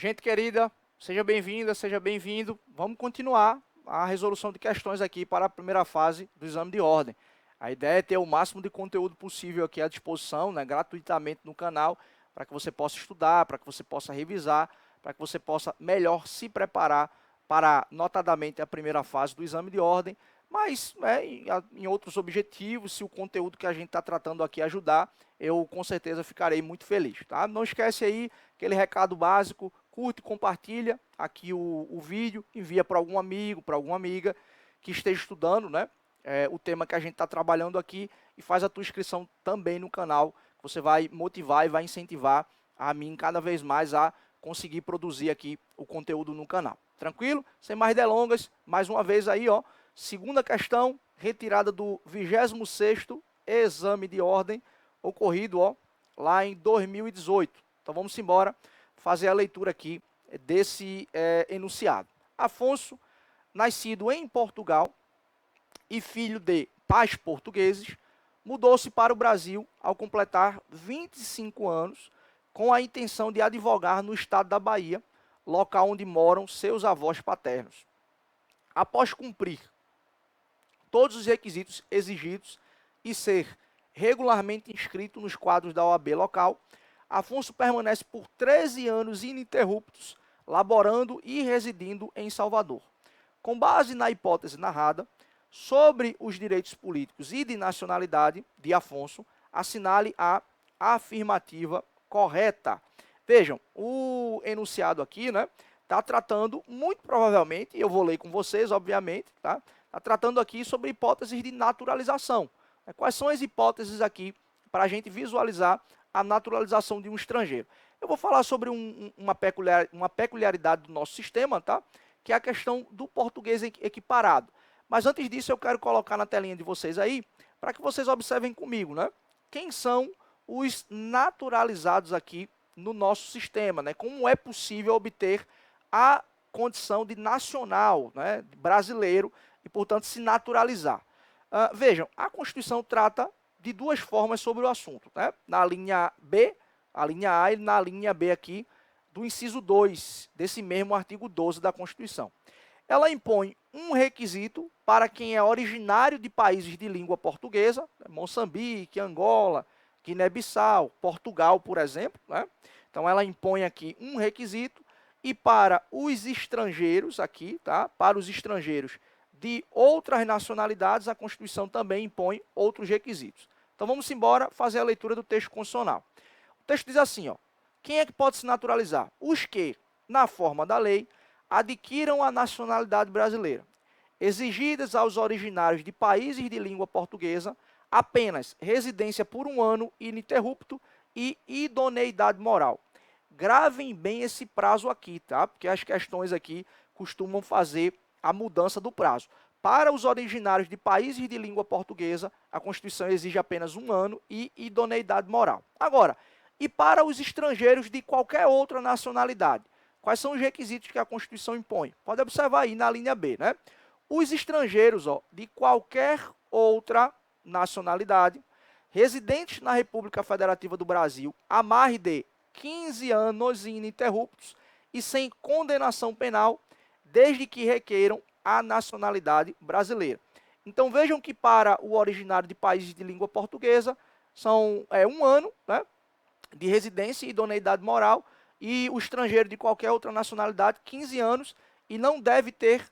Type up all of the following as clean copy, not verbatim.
Gente querida, seja bem-vinda, seja bem-vindo. Vamos continuar a resolução de questões aqui para a primeira fase do exame de ordem. A ideia é ter o máximo de conteúdo possível aqui à disposição, né, gratuitamente no canal, para que você possa estudar, para que você possa revisar, para que você possa melhor se preparar para, notadamente, a primeira fase do exame de ordem, mas em outros objetivos, se o conteúdo que a gente está tratando aqui ajudar, eu com certeza ficarei muito feliz. Tá? Não esquece aí aquele recado básico, curte, compartilha aqui o vídeo, envia para algum amigo, para alguma amiga que esteja estudando, né? O tema que a gente está trabalhando aqui, e faz a tua inscrição também no canal. Você vai motivar e vai incentivar a mim cada vez mais a conseguir produzir aqui o conteúdo no canal. Tranquilo? Sem mais delongas, mais uma vez aí, ó, segunda questão, retirada do 26º exame de ordem, ocorrido, ó, lá em 2018. Então vamos embora fazer a leitura aqui desse enunciado. Afonso, nascido em Portugal e filho de pais portugueses, mudou-se para o Brasil ao completar 25 anos com a intenção de advogar no estado da Bahia, local onde moram seus avós paternos. Após cumprir todos os requisitos exigidos e ser regularmente inscrito nos quadros da OAB local, Afonso permanece por 13 anos ininterruptos, laborando e residindo em Salvador. Com base na hipótese narrada, sobre os direitos políticos e de nacionalidade de Afonso, assinale a afirmativa correta. Vejam, o enunciado aqui, né, está tratando, muito provavelmente, e eu vou ler com vocês, obviamente, tá? Está tratando aqui sobre hipóteses de naturalização. Quais são as hipóteses aqui para a gente visualizar a naturalização de um estrangeiro? Eu vou falar sobre uma peculiaridade do nosso sistema, tá? Que é a questão do português equiparado. Mas antes disso, eu quero colocar na telinha de vocês aí, para que vocês observem comigo, né? Quem são os naturalizados aqui no nosso sistema, né? Como é possível obter a condição de nacional, né, brasileiro, e, portanto, se naturalizar. Vejam, a Constituição trata de duas formas sobre o assunto, né? Na linha B, a linha A, e na linha B aqui, do inciso 2, desse mesmo artigo 12 da Constituição. Ela impõe um requisito para quem é originário de países de língua portuguesa, Moçambique, Angola, Guiné-Bissau, Portugal, por exemplo, né? Então, ela impõe aqui um requisito, e para os estrangeiros aqui, tá? Para os estrangeiros de outras nacionalidades, a Constituição também impõe outros requisitos. Então, vamos embora fazer a leitura do texto constitucional. O texto diz assim, ó, quem é que pode se naturalizar? Os que, na forma da lei, adquiram a nacionalidade brasileira, exigidas aos originários de países de língua portuguesa apenas residência por 1 ano ininterrupto e idoneidade moral. Gravem bem esse prazo aqui, tá? Porque as questões aqui costumam fazer a mudança do prazo. Para os originários de países de língua portuguesa, a Constituição exige apenas 1 ano e idoneidade moral. Agora, e para os estrangeiros de qualquer outra nacionalidade? Quais são os requisitos que a Constituição impõe? Pode observar aí na linha B, né? Os estrangeiros, ó, de qualquer outra nacionalidade, residentes na República Federativa do Brasil, há mais de 15 anos ininterruptos e sem condenação penal, desde que requeiram a nacionalidade brasileira. Então, vejam que para o originário de países de língua portuguesa, são 1 ano, né, de residência e idoneidade moral, e o estrangeiro de qualquer outra nacionalidade, 15 anos, e não deve ter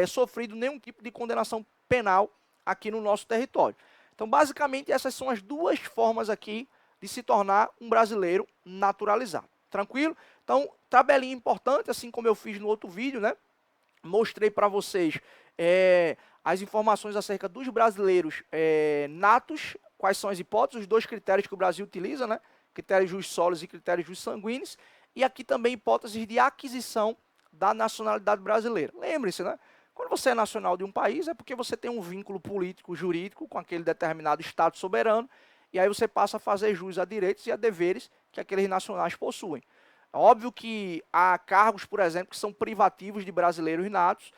sofrido nenhum tipo de condenação penal aqui no nosso território. Então, basicamente, essas são as duas formas aqui de se tornar um brasileiro naturalizado. Tranquilo? Então, tabelinha importante, assim como eu fiz no outro vídeo, né? Mostrei para vocês as informações acerca dos brasileiros natos, quais são as hipóteses, os 2 critérios que o Brasil utiliza, né? Critérios jus solis e critérios jus sanguinis, e aqui também hipóteses de aquisição da nacionalidade brasileira. Lembre-se, né? Quando você é nacional de um país, é porque você tem um vínculo político, jurídico com aquele determinado Estado soberano, e aí você passa a fazer jus a direitos e a deveres que aqueles nacionais possuem. É óbvio que há cargos, por exemplo, que são privativos de brasileiros natos,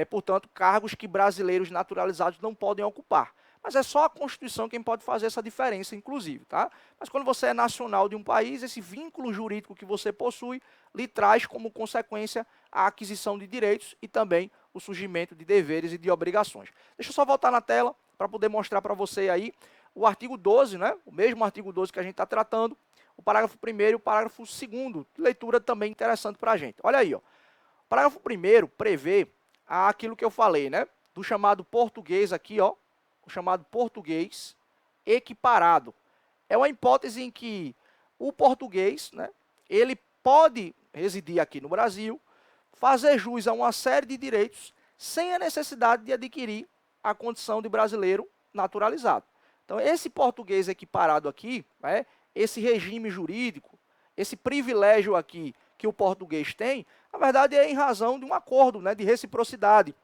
portanto, cargos que brasileiros naturalizados não podem ocupar. mas é só a Constituição quem pode fazer essa diferença, inclusive, tá? Mas quando você é nacional de um país, esse vínculo jurídico que você possui lhe traz como consequência a aquisição de direitos e também o surgimento de deveres e de obrigações. Deixa eu só voltar na tela para poder mostrar para você aí o artigo 12, né? O mesmo artigo 12 que a gente está tratando, o parágrafo 1º e o parágrafo 2º, leitura também interessante para a gente. Olha aí, ó. O parágrafo 1º prevê aquilo que eu falei, né? Do chamado português aqui, ó, o chamado português equiparado. É uma hipótese em que o português, né, ele pode residir aqui no Brasil, fazer jus a uma série de direitos sem a necessidade de adquirir a condição de brasileiro naturalizado. Então, esse português equiparado aqui, né, esse regime jurídico, esse privilégio aqui que o português tem, na verdade é em razão de um acordo, né, de reciprocidade,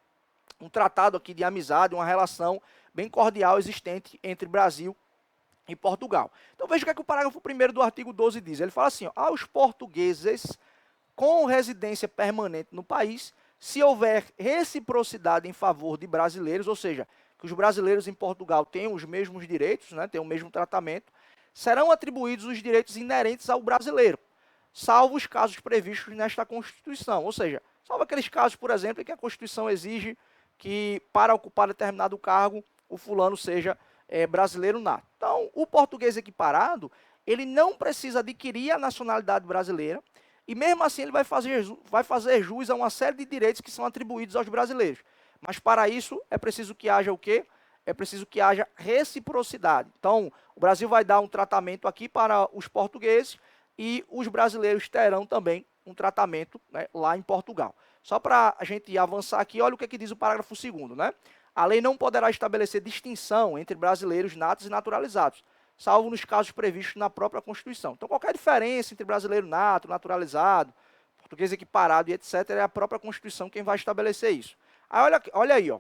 um tratado aqui de amizade, uma relação bem cordial existente entre Brasil e Portugal. Então veja o que é que o parágrafo 1º do artigo 12 diz. Ele fala assim, ó, aos portugueses com residência permanente no país, se houver reciprocidade em favor de brasileiros, ou seja, que os brasileiros em Portugal tenham os mesmos direitos, né, tenham o mesmo tratamento, serão atribuídos os direitos inerentes ao brasileiro, salvo os casos previstos nesta Constituição. Ou seja, salvo aqueles casos, por exemplo, em que a Constituição exige que para ocupar determinado cargo, o fulano seja brasileiro nato. Então, o português equiparado, ele não precisa adquirir a nacionalidade brasileira, e mesmo assim ele vai fazer jus a uma série de direitos que são atribuídos aos brasileiros. Mas para isso é preciso que haja o quê? É preciso que haja reciprocidade. Então, o Brasil vai dar um tratamento aqui para os portugueses e os brasileiros terão também um tratamento, né, lá em Portugal. Só para a gente avançar aqui, olha o que, que diz o parágrafo 2º, né? A lei não poderá estabelecer distinção entre brasileiros natos e naturalizados, salvo nos casos previstos na própria Constituição. Então, qualquer diferença entre brasileiro nato, naturalizado, português equiparado e etc., é a própria Constituição quem vai estabelecer isso. Aí, olha aí, ó.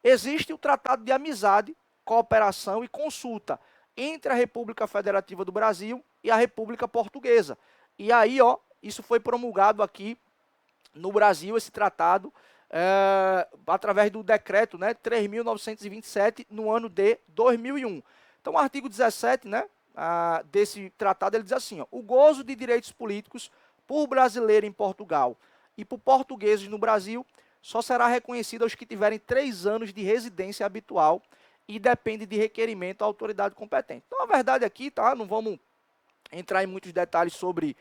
Existe o Tratado de Amizade, Cooperação e Consulta entre a República Federativa do Brasil e a República Portuguesa. E aí, ó, isso foi promulgado aqui no Brasil, esse tratado, através do decreto, né, 3.927, no ano de 2001. Então, o artigo 17, né, desse tratado, ele diz assim, ó, o gozo de direitos políticos por brasileiro em Portugal e por portugueses no Brasil só será reconhecido aos que tiverem 3 anos de residência habitual e depende de requerimento à autoridade competente. Então, a verdade aqui, tá, não vamos entrar em muitos detalhes sobre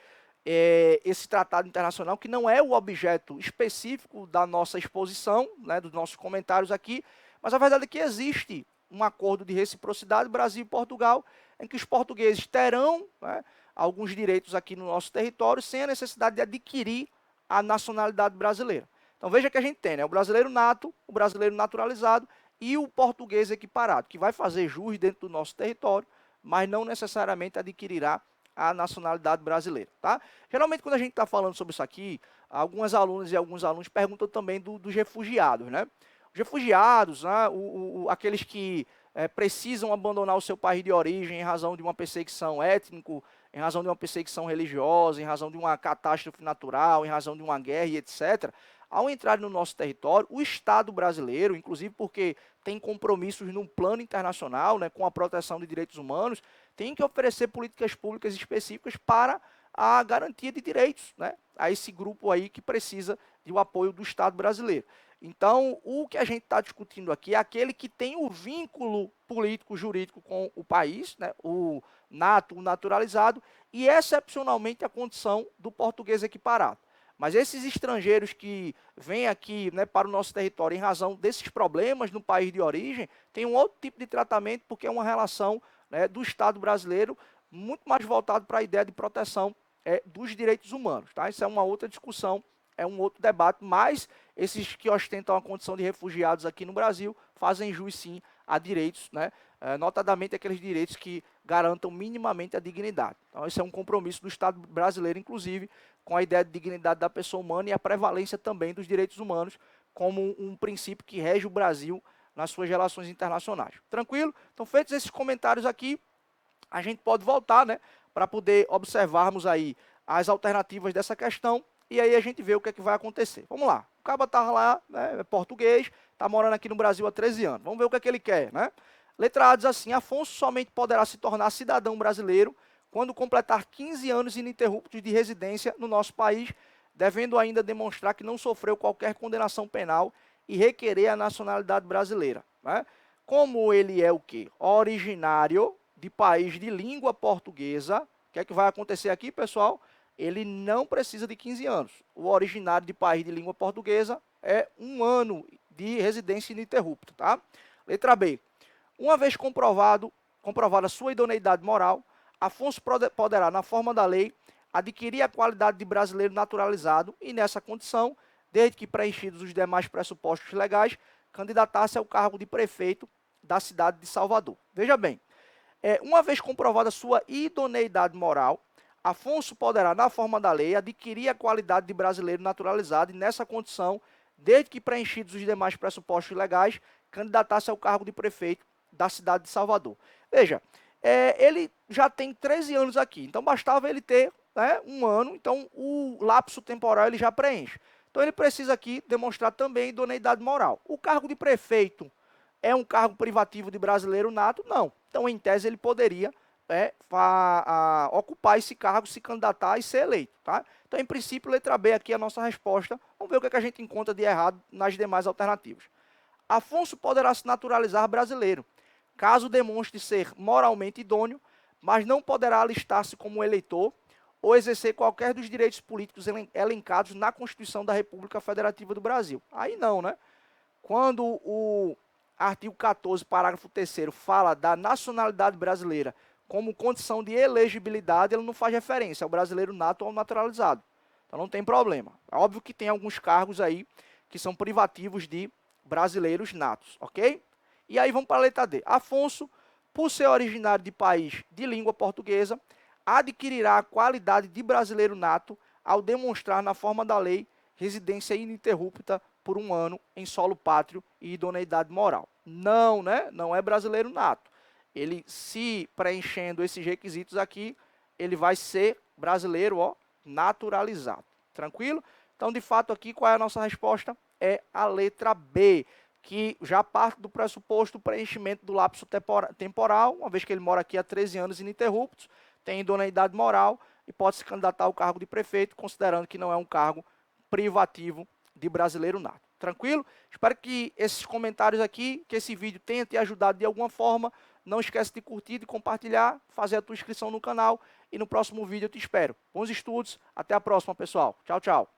esse tratado internacional, que não é o objeto específico da nossa exposição, né, dos nossos comentários aqui, mas a verdade é que existe um acordo de reciprocidade Brasil e Portugal, em que os portugueses terão, né, alguns direitos aqui no nosso território, sem a necessidade de adquirir a nacionalidade brasileira. Então veja que a gente tem, né, o brasileiro nato, o brasileiro naturalizado e o português equiparado, que vai fazer jus dentro do nosso território, mas não necessariamente adquirirá a nacionalidade brasileira, tá? Geralmente, quando a gente está falando sobre isso aqui, algumas alunas e alguns alunos perguntam também dos refugiados, né? Os refugiados, né, aqueles que precisam abandonar o seu país de origem em razão de uma perseguição étnica, em razão de uma perseguição religiosa, em razão de uma catástrofe natural, em razão de uma guerra e etc., ao entrar no nosso território, o Estado brasileiro, inclusive porque tem compromissos no plano internacional, né, com a proteção de direitos humanos, tem que oferecer políticas públicas específicas para a garantia de direitos, né, a esse grupo aí que precisa do apoio do Estado brasileiro. Então, o que a gente está discutindo aqui é aquele que tem o vínculo político, jurídico com o país, né, o nato, o naturalizado, e excepcionalmente a condição do português equiparado. Mas esses estrangeiros que vêm aqui, né, para o nosso território em razão desses problemas no país de origem, tem um outro tipo de tratamento, porque é uma relação, né, do Estado brasileiro muito mais voltado para a ideia de proteção dos direitos humanos. Tá? Isso é uma outra discussão, é um outro debate, mas esses que ostentam a condição de refugiados aqui no Brasil fazem jus sim a direitos, né, notadamente aqueles direitos que garantam minimamente a dignidade. Então esse é um compromisso do Estado brasileiro, inclusive, com a ideia de dignidade da pessoa humana e a prevalência também dos direitos humanos como um princípio que rege o Brasil nas suas relações internacionais. Tranquilo? Então, feitos esses comentários aqui, a gente pode voltar, né, para poder observarmos aí as alternativas dessa questão e aí a gente vê o que é que vai acontecer. Vamos lá. O cara está lá, né, é português, está morando aqui no Brasil há 13 anos. Vamos ver o que é que ele quer, né? Letra A diz assim: Afonso somente poderá se tornar cidadão brasileiro quando completar 15 anos ininterruptos de residência no nosso país, devendo ainda demonstrar que não sofreu qualquer condenação penal e requerer a nacionalidade brasileira. Né? Como ele é o quê? Originário de país de língua portuguesa, o que é que vai acontecer aqui, pessoal? Ele não precisa de 15 anos. O originário de país de língua portuguesa é 1 ano de residência ininterrupta. Tá? Letra B. Uma vez comprovada sua idoneidade moral, Afonso poderá, na forma da lei, adquirir a qualidade de brasileiro naturalizado e, nessa condição, desde que preenchidos os demais pressupostos legais, candidatar-se ao cargo de prefeito da cidade de Salvador. Veja bem, uma vez comprovada sua idoneidade moral, Afonso poderá, na forma da lei, adquirir a qualidade de brasileiro naturalizado e, nessa condição, desde que preenchidos os demais pressupostos legais, candidatar-se ao cargo de prefeito da cidade de Salvador. Veja, ele já tem 13 anos aqui, então bastava ele ter 1 ano, então o lapso temporal ele já preenche. Então ele precisa aqui demonstrar também idoneidade moral. O cargo de prefeito é um cargo privativo de brasileiro nato? Não. Então, em tese, ele poderia ocupar esse cargo, se candidatar e ser eleito. Tá? Então, em princípio, letra B aqui é a nossa resposta. Vamos ver o que a gente encontra de errado nas demais alternativas. Afonso poderá se naturalizar brasileiro, caso demonstre ser moralmente idôneo, mas não poderá alistar-se como eleitor ou exercer qualquer dos direitos políticos elencados na Constituição da República Federativa do Brasil. Aí não, né? Quando o artigo 14, parágrafo 3º, fala da nacionalidade brasileira como condição de elegibilidade, ele não faz referência ao brasileiro nato ou naturalizado. Então não tem problema. É óbvio que tem alguns cargos aí que são privativos de brasileiros natos, ok? E aí vamos para a letra D. Afonso, por ser originário de país de língua portuguesa, adquirirá a qualidade de brasileiro nato ao demonstrar na forma da lei residência ininterrupta por 1 ano em solo pátrio e idoneidade moral. Não, né? Não é brasileiro nato. Ele, se preenchendo esses requisitos aqui, ele vai ser brasileiro, naturalizado. Tranquilo? Então, de fato, aqui, qual é a nossa resposta? É a letra B, que já parte do pressuposto preenchimento do lapso temporal, uma vez que ele mora aqui há 13 anos ininterruptos, tem idoneidade moral e pode se candidatar ao cargo de prefeito, considerando que não é um cargo privativo de brasileiro nato. Tranquilo? Espero que esses comentários aqui, que esse vídeo tenha te ajudado de alguma forma. Não esquece de curtir, de compartilhar, fazer a tua inscrição no canal e no próximo vídeo eu te espero. Bons estudos, até a próxima, pessoal. Tchau, tchau.